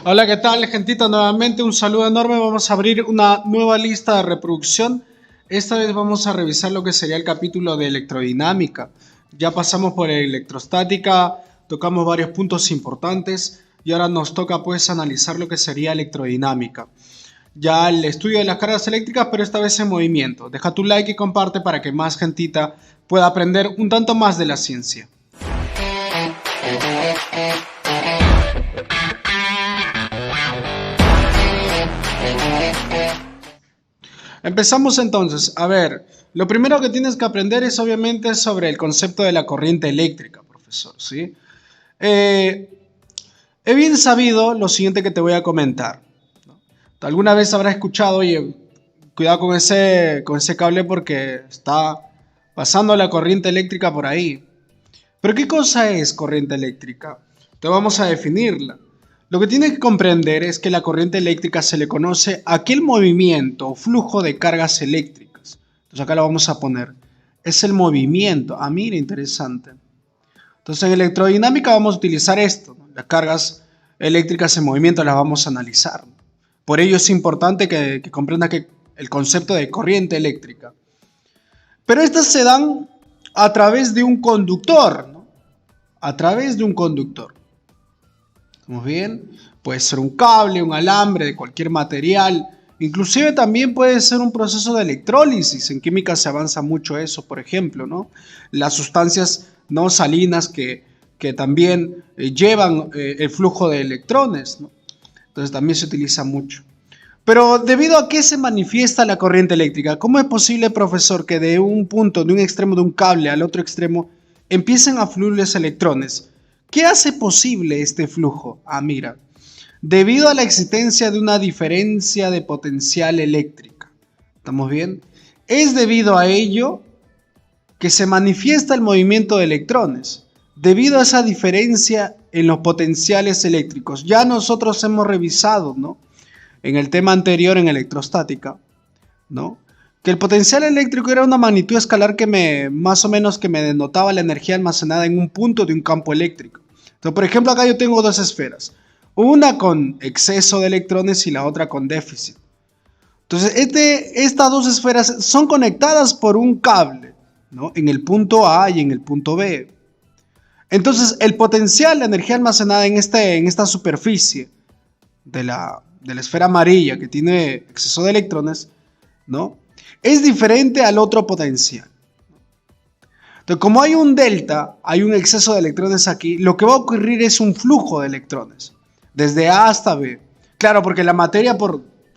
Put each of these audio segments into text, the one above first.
Hola, ¿qué tal, gentita? Nuevamente un saludo enorme. Vamos a abrir una nueva lista de reproducción. Esta vez vamos a revisar lo que sería el capítulo de electrodinámica. Ya pasamos por electrostática, tocamos varios puntos importantes y ahora nos toca pues analizar lo que sería electrodinámica. Ya el estudio de las cargas eléctricas, pero esta vez en movimiento. Deja tu like y comparte para que más gentita pueda aprender un tanto más de la ciencia. Empezamos entonces. A ver, lo primero que tienes que aprender es obviamente sobre el concepto de la corriente eléctrica, profesor, ¿sí? He bien sabido lo siguiente que te voy a comentar, ¿no? Alguna vez habrás escuchado, oye, cuidado con ese cable porque está pasando la corriente eléctrica por ahí. Pero ¿qué cosa es corriente eléctrica? Te vamos a definirla. Lo que tienes que comprender es que la corriente eléctrica se le conoce a aquel movimiento o flujo de cargas eléctricas. Entonces acá lo vamos a poner. Es el movimiento. Ah, mira, interesante. Entonces en electrodinámica vamos a utilizar esto, ¿no? Las cargas eléctricas en movimiento las vamos a analizar. Por ello es importante que comprenda que el concepto de corriente eléctrica. Pero estas se dan a través de un conductor, ¿no? A través de un conductor. ¿Estamos bien? Puede ser un cable, un alambre de cualquier material. Inclusive también puede ser un proceso de electrólisis. En química se avanza mucho eso, por ejemplo, ¿no? Las sustancias no salinas que también llevan el flujo de electrones, ¿no? Entonces también se utiliza mucho. Pero ¿debido a qué se manifiesta la corriente eléctrica? ¿Cómo es posible, profesor, que de un punto, de un extremo de un cable al otro extremo, empiecen a fluir los electrones? ¿Qué hace posible este flujo? Ah, mira, debido a la existencia de una diferencia de potencial eléctrica. ¿Estamos bien? Es debido a ello que se manifiesta el movimiento de electrones. Debido a esa diferencia en los potenciales eléctricos. Ya nosotros hemos revisado, ¿no? En el tema anterior, en electrostática, ¿no? Que el potencial eléctrico era una magnitud escalar que más o menos me denotaba la energía almacenada en un punto de un campo eléctrico. Entonces, por ejemplo, acá yo tengo dos esferas, una con exceso de electrones y la otra con déficit. Entonces, estas dos esferas son conectadas por un cable, ¿no? En el punto A y en el punto B. Entonces, el potencial, la energía almacenada en esta superficie de la esfera amarilla que tiene exceso de electrones, ¿no? Es diferente al otro potencial. Entonces, como hay un delta, hay un exceso de electrones aquí, lo que va a ocurrir es un flujo de electrones, desde A hasta B. Claro, porque la materia,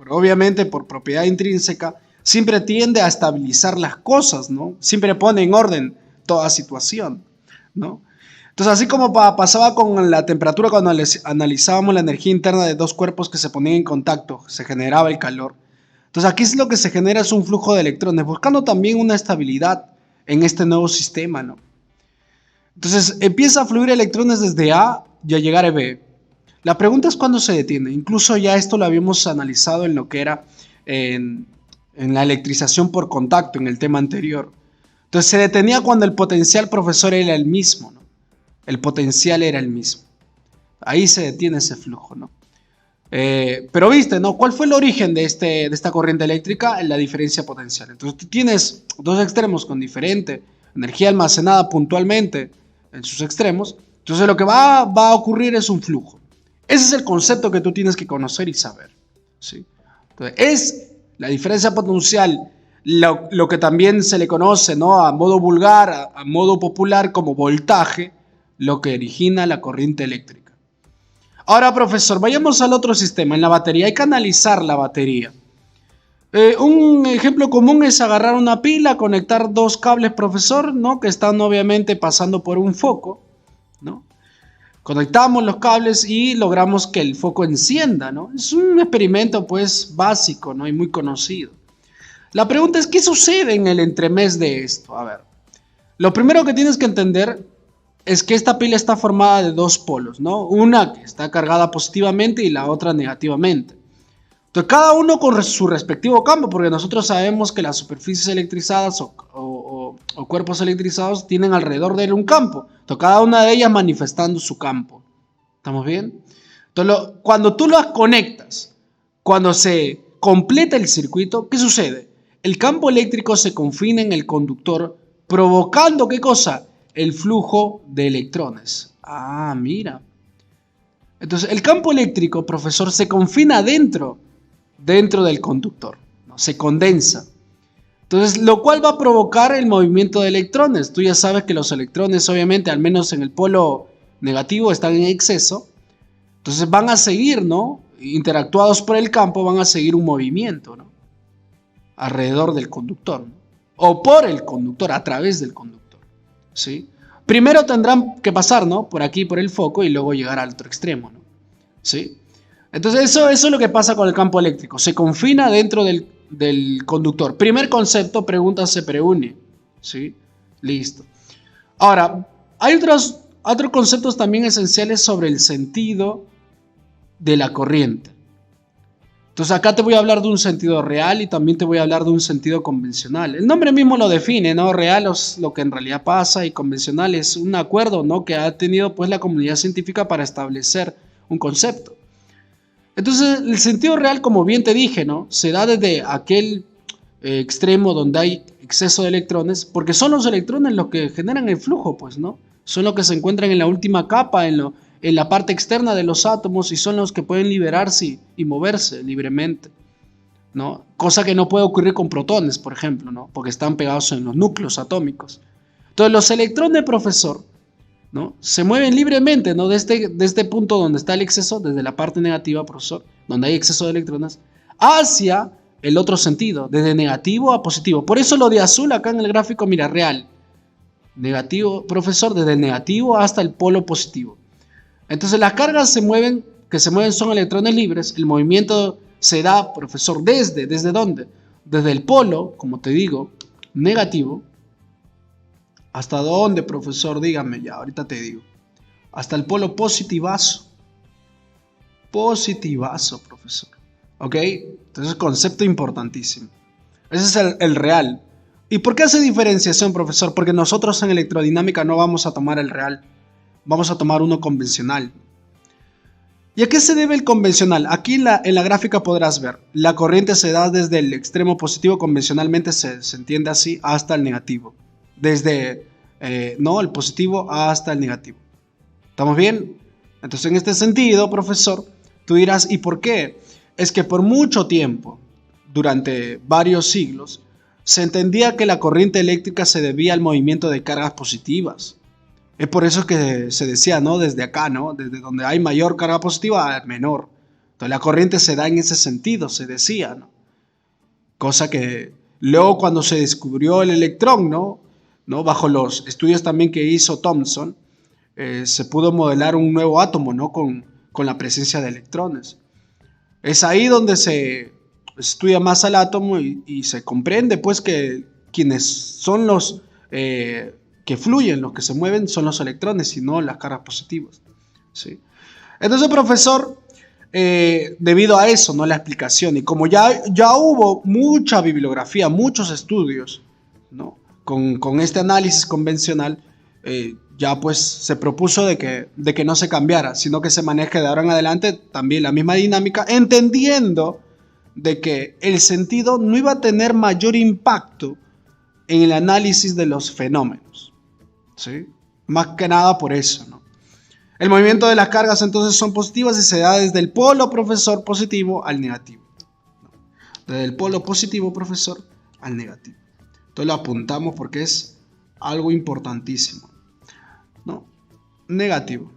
obviamente, por propiedad intrínseca, siempre tiende a estabilizar las cosas, ¿no? Siempre pone en orden toda situación, ¿no? Entonces, así como pasaba con la temperatura cuando analizábamos la energía interna de dos cuerpos que se ponían en contacto, se generaba el calor. Entonces, aquí lo que se genera es un flujo de electrones, buscando también una estabilidad en este nuevo sistema, ¿no? Entonces, empieza a fluir electrones desde A y a llegar a B. La pregunta es cuándo se detiene. Incluso ya esto lo habíamos analizado en lo que era en la electrización por contacto, en el tema anterior. Entonces, se detenía cuando el potencial, profesor, era el mismo, ¿no? El potencial era el mismo. Ahí se detiene ese flujo, ¿no? Pero viste, ¿no? ¿Cuál fue el origen de esta corriente eléctrica? La diferencia potencial. Entonces tú tienes dos extremos con diferente energía almacenada puntualmente en sus extremos. Entonces lo que va a ocurrir es un flujo. Ese es el concepto que tú tienes que conocer y saber, ¿sí? Entonces es la diferencia potencial, lo que también se le conoce, ¿no? A modo vulgar, a modo popular como voltaje, lo que origina la corriente eléctrica. Ahora, profesor, vayamos al otro sistema, en la batería. Hay que analizar la batería. Un ejemplo común es agarrar una pila, conectar dos cables, profesor, ¿no? Que están obviamente pasando por un foco, ¿no? Conectamos los cables y logramos que el foco encienda, ¿no? Es un experimento, pues, básico, ¿no? Y muy conocido. La pregunta es, ¿qué sucede en el entremés de esto? A ver, lo primero que tienes que entender es que esta pila está formada de dos polos, ¿no? Una que está cargada positivamente y la otra negativamente. Entonces, cada uno con su respectivo campo, porque nosotros sabemos que las superficies electrizadas o cuerpos electrizados tienen alrededor de él un campo. Entonces, cada una de ellas manifestando su campo. ¿Estamos bien? Entonces, cuando tú las conectas, cuando se completa el circuito, ¿qué sucede? El campo eléctrico se confina en el conductor, provocando, ¿qué cosa? El flujo de electrones. Ah, mira. Entonces, el campo eléctrico, profesor, se confina dentro del conductor, ¿no? Se condensa. Entonces, lo cual va a provocar el movimiento de electrones. Tú ya sabes que los electrones, obviamente, al menos en el polo negativo, están en exceso. Entonces van a seguir, ¿no? Interactuados por el campo, van a seguir un movimiento, ¿no? Alrededor del conductor, ¿no? O por el conductor, a través del conductor, ¿sí? Primero tendrán que pasar, ¿no? Por aquí, por el foco, y luego llegar al otro extremo, ¿no? ¿Sí? Entonces eso es lo que pasa con el campo eléctrico. Se confina dentro del conductor. Primer concepto, pregunta se preune, ¿sí? Listo. Ahora, hay otros conceptos también esenciales sobre el sentido de la corriente. Entonces acá te voy a hablar de un sentido real y también te voy a hablar de un sentido convencional. El nombre mismo lo define, ¿no? Real es lo que en realidad pasa y convencional es un acuerdo, ¿no? Que ha tenido pues la comunidad científica para establecer un concepto. Entonces el sentido real, como bien te dije, ¿no? Se da desde aquel extremo donde hay exceso de electrones, porque son los electrones los que generan el flujo, pues, ¿no? Son los que se encuentran en la última capa, en la parte externa de los átomos y son los que pueden liberarse y moverse libremente, ¿no? Cosa que no puede ocurrir con protones, por ejemplo, ¿no? Porque están pegados en los núcleos atómicos. Entonces los electrones, profesor, ¿no? Se mueven libremente, ¿no? De este punto donde está el exceso, desde la parte negativa, profesor, donde hay exceso de electrones, hacia el otro sentido, desde negativo a positivo. Por eso lo de azul acá en el gráfico, mira, real. Negativo, profesor, desde el negativo hasta el polo positivo. Entonces las cargas que se mueven son electrones libres. El movimiento se da, profesor, ¿desde dónde? Desde el polo, como te digo, negativo. ¿Hasta dónde, profesor? Dígame ya, ahorita te digo. Hasta el polo positivazo. Positivazo, profesor. ¿Ok? Entonces, concepto importantísimo. Ese es el real. ¿Y por qué hace diferenciación, profesor? Porque nosotros en electrodinámica no vamos a tomar el real. Vamos a tomar uno convencional. ¿Y a qué se debe el convencional? Aquí en la gráfica podrás ver. La corriente se da desde el extremo positivo, convencionalmente se entiende así, hasta el negativo. Desde el positivo hasta el negativo. ¿Estamos bien? Entonces, en este sentido, profesor, tú dirás, ¿y por qué? Es que por mucho tiempo, durante varios siglos, se entendía que la corriente eléctrica se debía al movimiento de cargas positivas. Es por eso que se decía, ¿no? Desde acá, ¿no? Desde donde hay mayor carga positiva a menor. Entonces la corriente se da en ese sentido, se decía, ¿no? Cosa que luego cuando se descubrió el electrón, ¿no? Bajo los estudios también que hizo Thomson, se pudo modelar un nuevo átomo, ¿no? Con la presencia de electrones. Es ahí donde se estudia más al átomo y se comprende pues que quienes son los que fluyen, los que se mueven son los electrones y no las cargas positivas, ¿sí? Entonces, profesor, debido a eso, ¿no? La explicación, y como ya hubo mucha bibliografía, muchos estudios, ¿no? Con este análisis convencional, ya pues se propuso de que no se cambiara, sino que se maneje de ahora en adelante también la misma dinámica, entendiendo de que el sentido no iba a tener mayor impacto en el análisis de los fenómenos, ¿sí? Más que nada por eso, ¿no? El movimiento de las cargas entonces son positivas y se da desde el polo, profesor, positivo al negativo, ¿no? Desde el polo positivo, profesor, al negativo. Entonces lo apuntamos porque es algo importantísimo, ¿no? Negativo.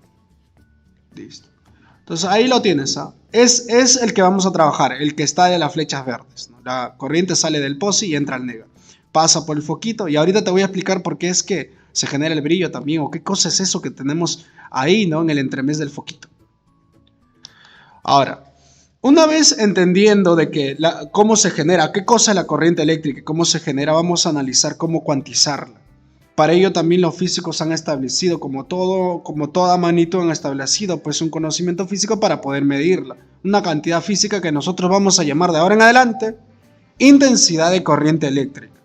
Listo. Entonces ahí lo tienes, ¿ah? Es el que vamos a trabajar, el que está de las flechas verdes, ¿no? La corriente sale del posi y entra al nega. Pasa por el foquito y ahorita te voy a explicar por qué es que se genera el brillo también o qué cosa es eso que tenemos ahí, ¿no? En el entremés del foquito. Ahora, una vez entendiendo de que cómo se genera, qué cosa es la corriente eléctrica y cómo se genera, vamos a analizar cómo cuantizarla. Para ello también los físicos han establecido, como toda magnitud han establecido pues un conocimiento físico para poder medirla. Una cantidad física que nosotros vamos a llamar de ahora en adelante intensidad de corriente eléctrica,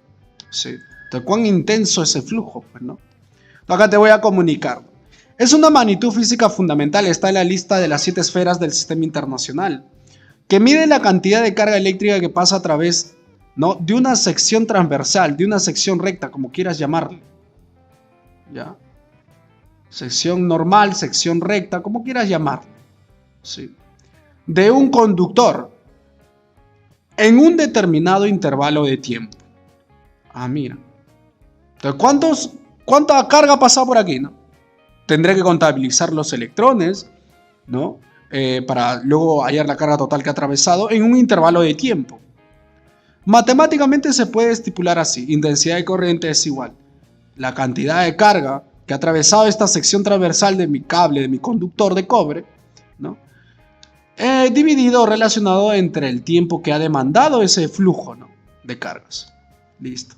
¿sí? Entonces, ¿cuán intenso es ese flujo? Pues, ¿no? Acá te voy a comunicar. Es una magnitud física fundamental, está en la lista de las 7 esferas del sistema internacional, que mide la cantidad de carga eléctrica que pasa a través, ¿no?, de una sección transversal, de una sección recta, como quieras llamarle. ¿Ya? Sección normal, sección recta, como quieras llamarle. ¿Sí? De un conductor en un determinado intervalo de tiempo. Ah, mira. Entonces, ¿cuánta carga ha pasado por aquí, no? Tendré que contabilizar los electrones, ¿no? Para luego hallar la carga total que ha atravesado en un intervalo de tiempo. Matemáticamente se puede estipular así: intensidad de corriente es igual la cantidad de carga que ha atravesado esta sección transversal de mi cable, de mi conductor de cobre, ¿no?, dividido o relacionado entre el tiempo que ha demandado ese flujo, ¿no?, de cargas. Listo.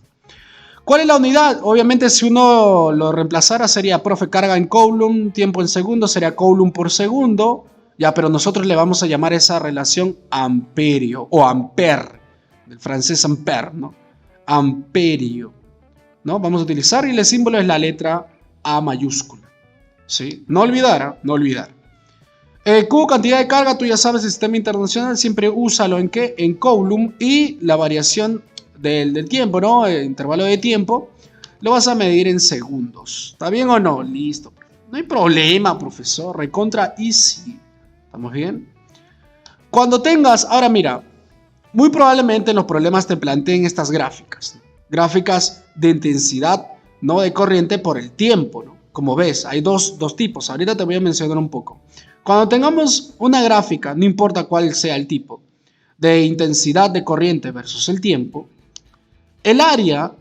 ¿Cuál es la unidad? Obviamente, si uno lo reemplazara, sería, profe, carga en coulomb, tiempo en segundos, sería coulomb por segundo. Ya, pero nosotros le vamos a llamar esa relación amperio o ampere, del francés ampere, ¿no? Amperio, ¿no? Vamos a utilizar, y el símbolo es la letra A mayúscula, ¿sí? No olvidar, no olvidar. Cubo cantidad de carga, tú ya sabes, el sistema internacional, siempre úsalo en ¿qué? En coulomb, y la variación del tiempo, ¿no? El intervalo de tiempo lo vas a medir en segundos. ¿Está bien o no? Listo. No hay problema, profesor. Recontra easy. ¿Estamos bien? Cuando tengas, ahora mira, muy probablemente en los problemas te planteen estas gráficas, ¿no? Gráficas de intensidad, no de corriente, por el tiempo, ¿no? Como ves, hay dos tipos. Ahorita te voy a mencionar un poco. Cuando tengamos una gráfica, no importa cuál sea el tipo, de intensidad de corriente versus el tiempo, el área,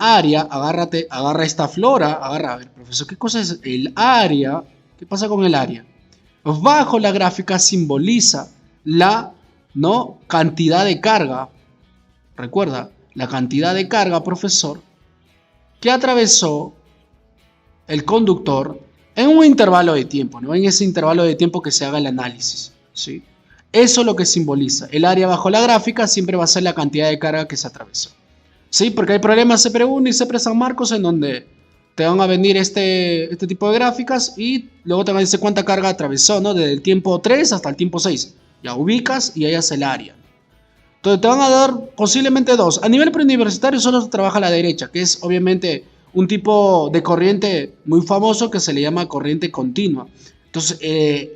agarra esta flora, a ver, profesor, ¿qué cosa es el área? ¿Qué pasa con el área? Bajo la gráfica simboliza la, ¿no?, cantidad de carga. Recuerda, la cantidad de carga, profesor, que atravesó el conductor en un intervalo de tiempo, ¿no? En ese intervalo de tiempo que se haga el análisis, ¿sí? Eso es lo que simboliza. El área bajo la gráfica siempre va a ser la cantidad de carga que se atravesó. Sí, porque hay problemas CPR1 y CPR San Marcos en donde te van a venir este tipo de gráficas y luego te van a decir cuánta carga atravesó, ¿no? Desde el tiempo 3 hasta el tiempo 6. Ya ubicas y hallas el área. Entonces te van a dar posiblemente dos. A nivel preuniversitario solo se trabaja a la derecha, que es obviamente un tipo de corriente muy famoso que se le llama corriente continua. Entonces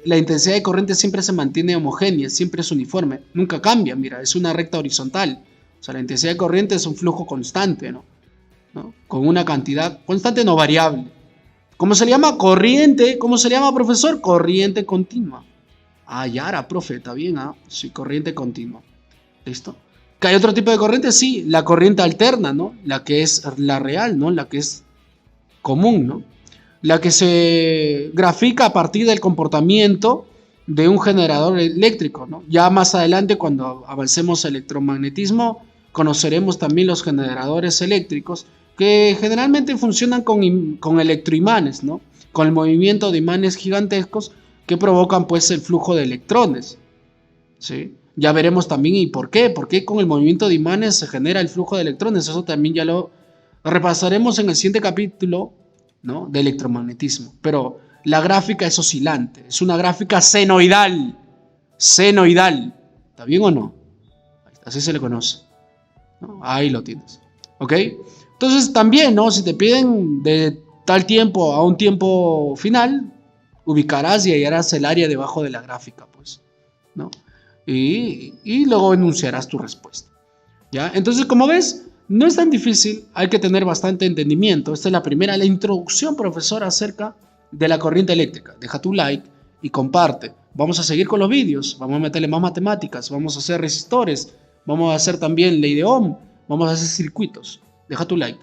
la intensidad de corriente siempre se mantiene homogénea, siempre es uniforme, nunca cambia, mira, es una recta horizontal. O sea, la intensidad de corriente es un flujo constante, ¿no? Con una cantidad constante, no variable. ¿Cómo se le llama? Corriente. ¿Cómo se le llama, profesor? Corriente continua. Ah, Yara, profe, está bien, ¿ah? Sí, corriente continua. ¿Listo? ¿Que hay otro tipo de corriente? Sí, la corriente alterna, ¿no? La que es la real, ¿no? La que es común, ¿no? La que se grafica a partir del comportamiento de un generador eléctrico, ¿no? Ya más adelante, cuando avancemos el electromagnetismo, conoceremos también los generadores eléctricos que generalmente funcionan con electroimanes, ¿no? Con el movimiento de imanes gigantescos que provocan pues el flujo de electrones, ¿sí? Ya veremos también y por qué con el movimiento de imanes se genera el flujo de electrones. Eso también ya lo repasaremos en el siguiente capítulo, ¿no?, de electromagnetismo. Pero la gráfica es oscilante, es una gráfica senoidal. Senoidal. ¿Está bien o no? Así se le conoce, ¿no? Ahí lo tienes. ¿Ok? Entonces también, ¿no?, si te piden de tal tiempo a un tiempo final, ubicarás y hallarás el área debajo de la gráfica, pues, ¿no? Y luego enunciarás tu respuesta, ¿ya? Entonces, como ves, no es tan difícil, hay que tener bastante entendimiento. Esta es la introducción, profesor, acerca de la corriente eléctrica. Deja tu like y comparte. Vamos a seguir con los vídeos, vamos a meterle más matemáticas, vamos a hacer resistores, vamos a hacer también ley de Ohm, vamos a hacer circuitos. Deja tu like.